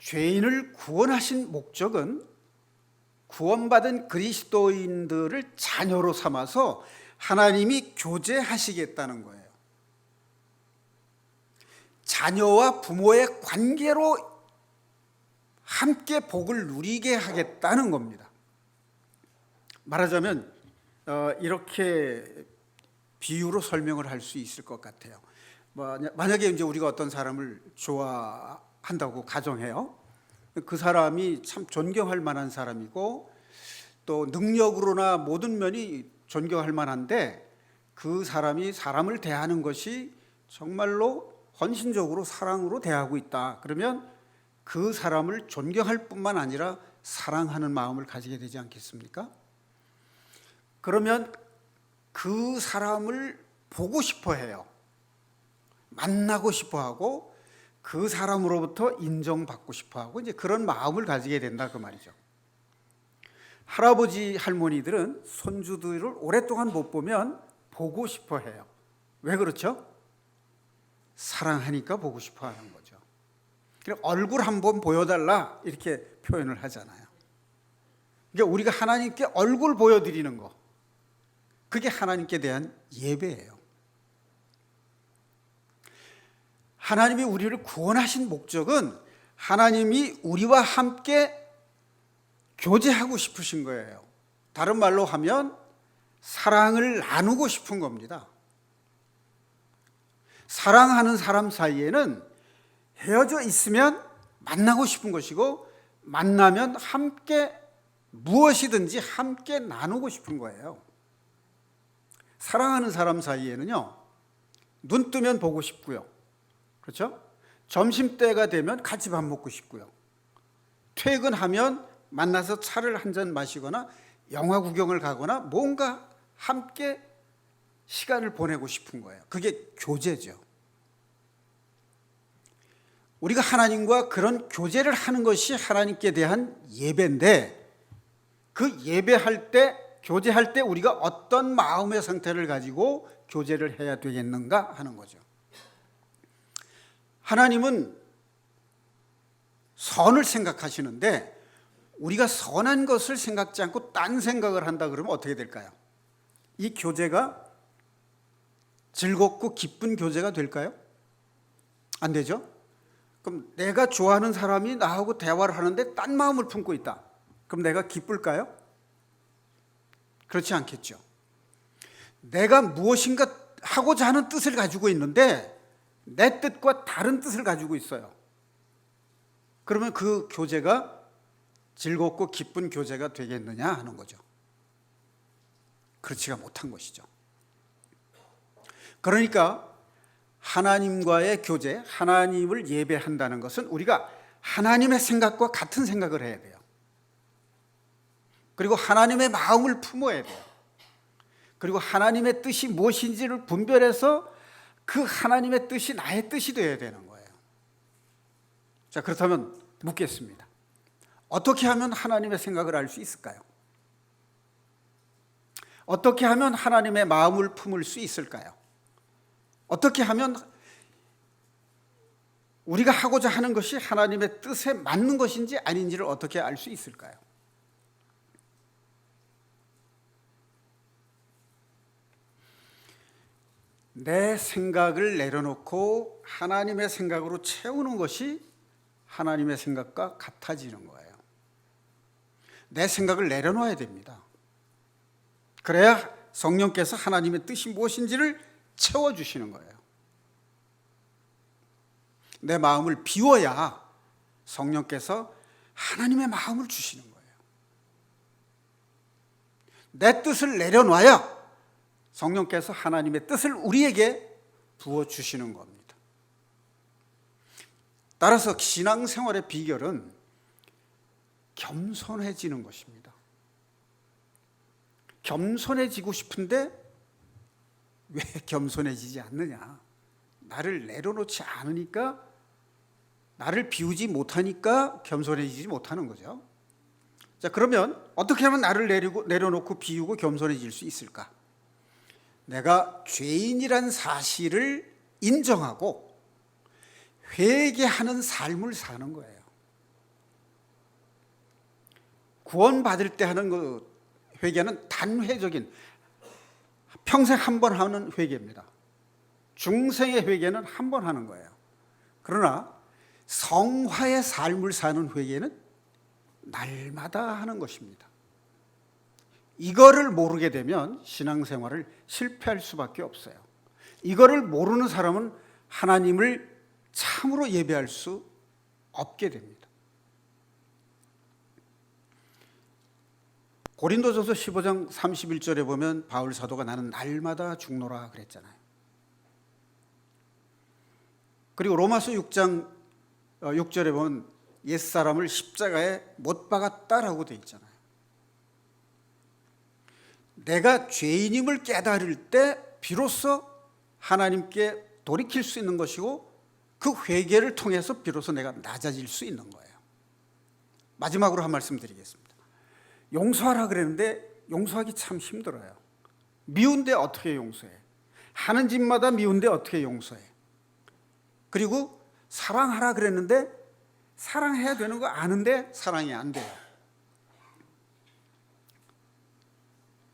죄인을 구원하신 목적은 구원받은 그리스도인들을 자녀로 삼아서 하나님이 교제하시겠다는 거예요. 자녀와 부모의 관계로 함께 복을 누리게 하겠다는 겁니다. 말하자면 이렇게 비유로 설명을 할 수 있을 것 같아요. 만약에 이제 우리가 어떤 사람을 좋아한다고 가정해요. 그 사람이 참 존경할 만한 사람이고 또 능력으로나 모든 면이 존경할 만한데 그 사람이 사람을 대하는 것이 정말로 헌신적으로 사랑으로 대하고 있다. 그러면 그 사람을 존경할 뿐만 아니라 사랑하는 마음을 가지게 되지 않겠습니까? 그러면 그 사람을 보고 싶어 해요. 만나고 싶어 하고 그 사람으로부터 인정받고 싶어 하고 이제 그런 마음을 가지게 된다 그 말이죠. 할아버지 할머니들은 손주들을 오랫동안 못 보면 보고 싶어 해요. 왜 그렇죠? 사랑하니까 보고 싶어 하는 거죠. 얼굴 한번 보여달라 이렇게 표현을 하잖아요. 그러니까 우리가 하나님께 얼굴 보여드리는 거, 그게 하나님께 대한 예배예요. 하나님이 우리를 구원하신 목적은 하나님이 우리와 함께 교제하고 싶으신 거예요. 다른 말로 하면 사랑을 나누고 싶은 겁니다. 사랑하는 사람 사이에는 헤어져 있으면 만나고 싶은 것이고 만나면 함께 무엇이든지 함께 나누고 싶은 거예요. 사랑하는 사람 사이에는요, 눈 뜨면 보고 싶고요. 그렇죠? 점심때가 되면 같이 밥 먹고 싶고요. 퇴근하면 만나서 차를 한 잔 마시거나 영화 구경을 가거나 뭔가 함께 시간을 보내고 싶은 거예요. 그게 교제죠. 우리가 하나님과 그런 교제를 하는 것이 하나님께 대한 예배인데 그 예배할 때, 교제할 때 우리가 어떤 마음의 상태를 가지고 교제를 해야 되겠는가 하는 거죠. 하나님은 선을 생각하시는데 우리가 선한 것을 생각지 않고 딴 생각을 한다 그러면 어떻게 될까요? 이 교제가 즐겁고 기쁜 교제가 될까요? 안 되죠? 그럼 내가 좋아하는 사람이 나하고 대화를 하는데 딴 마음을 품고 있다. 그럼 내가 기쁠까요? 그렇지 않겠죠. 내가 무엇인가 하고자 하는 뜻을 가지고 있는데 내 뜻과 다른 뜻을 가지고 있어요. 그러면 그 교제가 즐겁고 기쁜 교제가 되겠느냐 하는 거죠. 그렇지가 못한 것이죠. 그러니까 하나님과의 교제, 하나님을 예배한다는 것은 우리가 하나님의 생각과 같은 생각을 해야 돼요. 그리고 하나님의 마음을 품어야 돼요. 그리고 하나님의 뜻이 무엇인지를 분별해서 그 하나님의 뜻이 나의 뜻이 되어야 되는 거예요. 자, 그렇다면 묻겠습니다. 어떻게 하면 하나님의 생각을 알 수 있을까요? 어떻게 하면 하나님의 마음을 품을 수 있을까요? 어떻게 하면 우리가 하고자 하는 것이 하나님의 뜻에 맞는 것인지 아닌지를 어떻게 알 수 있을까요? 내 생각을 내려놓고 하나님의 생각으로 채우는 것이 하나님의 생각과 같아지는 거예요. 내 생각을 내려놓아야 됩니다. 그래야 성령께서 하나님의 뜻이 무엇인지를 채워주시는 거예요. 내 마음을 비워야 성령께서 하나님의 마음을 주시는 거예요. 내 뜻을 내려놔야 성령께서 하나님의 뜻을 우리에게 부어주시는 겁니다. 따라서 신앙생활의 비결은 겸손해지는 것입니다. 겸손해지고 싶은데 왜 겸손해지지 않느냐? 나를 내려놓지 않으니까, 나를 비우지 못하니까 겸손해지지 못하는 거죠. 자, 그러면 어떻게 하면 나를 내려놓고 비우고 겸손해질 수 있을까? 내가 죄인이란 사실을 인정하고 회개하는 삶을 사는 거예요. 구원받을 때 하는 그 회개는 단회적인, 평생 한 번 하는 회개입니다. 중생의 회개는 한 번 하는 거예요. 그러나 성화의 삶을 사는 회개는 날마다 하는 것입니다. 이거를 모르게 되면 신앙생활을 실패할 수밖에 없어요. 이거를 모르는 사람은 하나님을 참으로 예배할 수 없게 됩니다. 고린도전서 15장 31절에 보면 바울 사도가 나는 날마다 죽노라 그랬잖아요. 그리고 로마서 6장 6절에 보면 옛사람을 십자가에 못 박았다라고 되어 있잖아요. 내가 죄인임을 깨달을 때 비로소 하나님께 돌이킬 수 있는 것이고 그 회개를 통해서 비로소 내가 낮아질 수 있는 거예요. 마지막으로 한 말씀 드리겠습니다. 용서하라 그랬는데 용서하기 참 힘들어요. 미운데 어떻게 용서해? 하는 짓마다 미운데 어떻게 용서해? 그리고 사랑하라 그랬는데 사랑해야 되는 거 아는데 사랑이 안 돼요.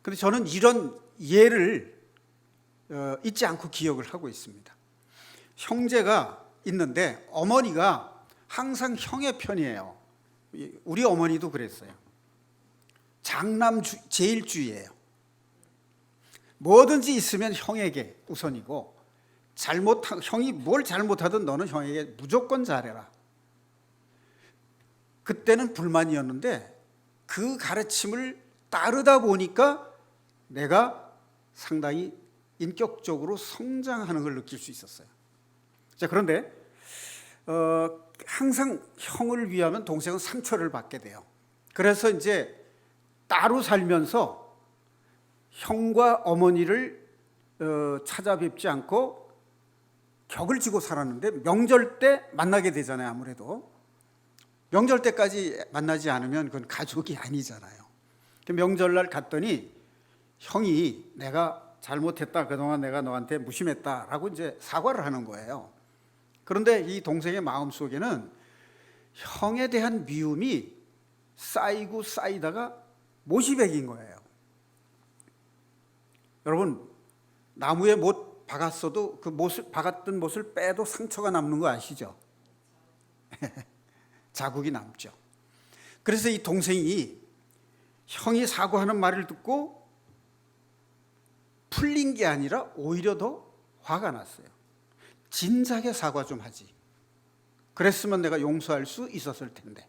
그런데 저는 이런 예를 잊지 않고 기억을 하고 있습니다. 형제가 있는데 어머니가 항상 형의 편이에요. 우리 어머니도 그랬어요. 장남 제일주의예요. 뭐든지 있으면 형에게 우선이고 형이 뭘 잘못하든 너는 형에게 무조건 잘해라. 그때는 불만이었는데 그 가르침을 따르다 보니까 내가 상당히 인격적으로 성장하는 걸 느낄 수 있었어요. 자, 그런데 항상 형을 위하면 동생은 상처를 받게 돼요. 그래서 이제 따로 살면서 형과 어머니를 찾아뵙지 않고 격을 지고 살았는데 명절 때 만나게 되잖아요. 아무래도 명절 때까지 만나지 않으면 그건 가족이 아니잖아요. 명절날 갔더니 형이 내가 잘못했다, 그동안 내가 너한테 무심했다라고 이제 사과를 하는 거예요. 그런데 이 동생의 마음속에는 형에 대한 미움이 쌓이고 쌓이다가 못이 백인 거예요. 여러분, 나무에 못 박았어도 그 못을 박았던 못을 빼도 상처가 남는 거 아시죠? 자국이 남죠. 그래서 이 동생이 형이 사과하는 말을 듣고 풀린 게 아니라 오히려 더 화가 났어요. 진작에 사과 좀 하지. 그랬으면 내가 용서할 수 있었을 텐데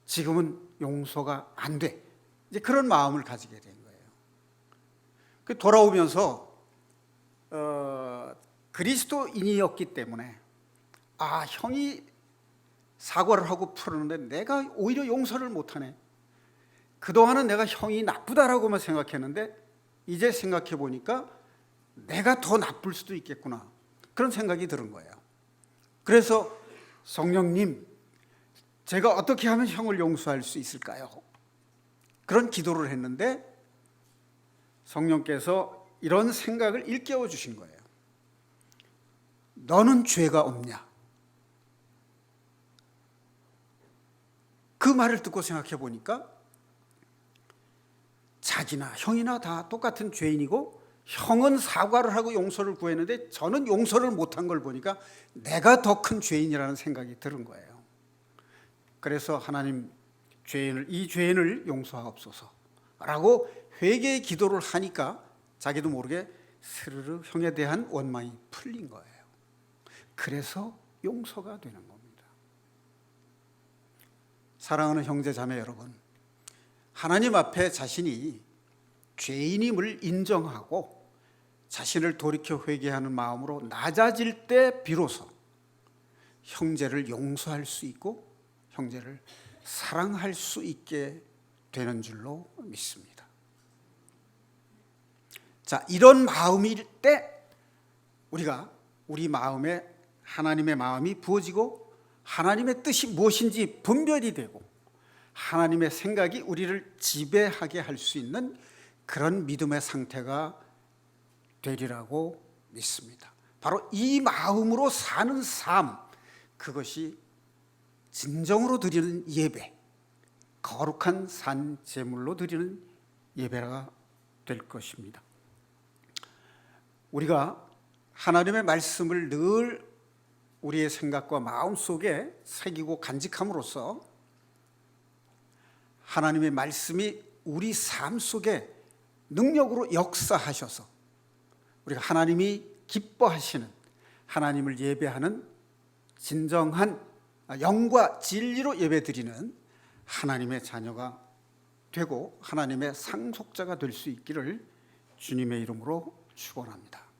지금은 용서가 안 돼. 이제 그런 마음을 가지게 된 거예요. 돌아오면서 그리스도인이었기 때문에 형이 사과를 하고 풀었는데 내가 오히려 용서를 못하네. 그동안은 내가 형이 나쁘다라고만 생각했는데 이제 생각해 보니까 내가 더 나쁠 수도 있겠구나. 그런 생각이 드는 거예요. 그래서 성령님, 제가 어떻게 하면 형을 용서할 수 있을까요? 그런 기도를 했는데 성령께서 이런 생각을 일깨워 주신 거예요. 너는 죄가 없냐? 그 말을 듣고 생각해 보니까 자기나 형이나 다 똑같은 죄인이고 형은 사과를 하고 용서를 구했는데 저는 용서를 못한 걸 보니까 내가 더 큰 죄인이라는 생각이 드는 거예요. 그래서 하나님, 이 죄인을 용서하옵소서라고 회개의 기도를 하니까 자기도 모르게 스르르 형에 대한 원망이 풀린 거예요. 그래서 용서가 되는 겁니다. 사랑하는 형제 자매 여러분, 하나님 앞에 자신이 죄인임을 인정하고 자신을 돌이켜 회개하는 마음으로 낮아질 때 비로소 형제를 용서할 수 있고 형제를 사랑할 수 있게 되는 줄로 믿습니다. 자, 이런 마음일 때 우리 마음에 하나님의 마음이 부어지고 하나님의 뜻이 무엇인지 분별이 되고 하나님의 생각이 우리를 지배하게 할 수 있는 그런 믿음의 상태가 되리라고 믿습니다. 바로 이 마음으로 사는 삶, 그것이 진정으로 드리는 예배, 거룩한 산 제물로 드리는 예배가 될 것입니다. 우리가 하나님의 말씀을 늘 우리의 생각과 마음 속에 새기고 간직함으로써 하나님의 말씀이 우리 삶 속에 능력으로 역사하셔서 우리가 하나님이 기뻐하시는, 하나님을 예배하는 진정한 영과 진리로 예배드리는 하나님의 자녀가 되고 하나님의 상속자가 될 수 있기를 주님의 이름으로 축원합니다.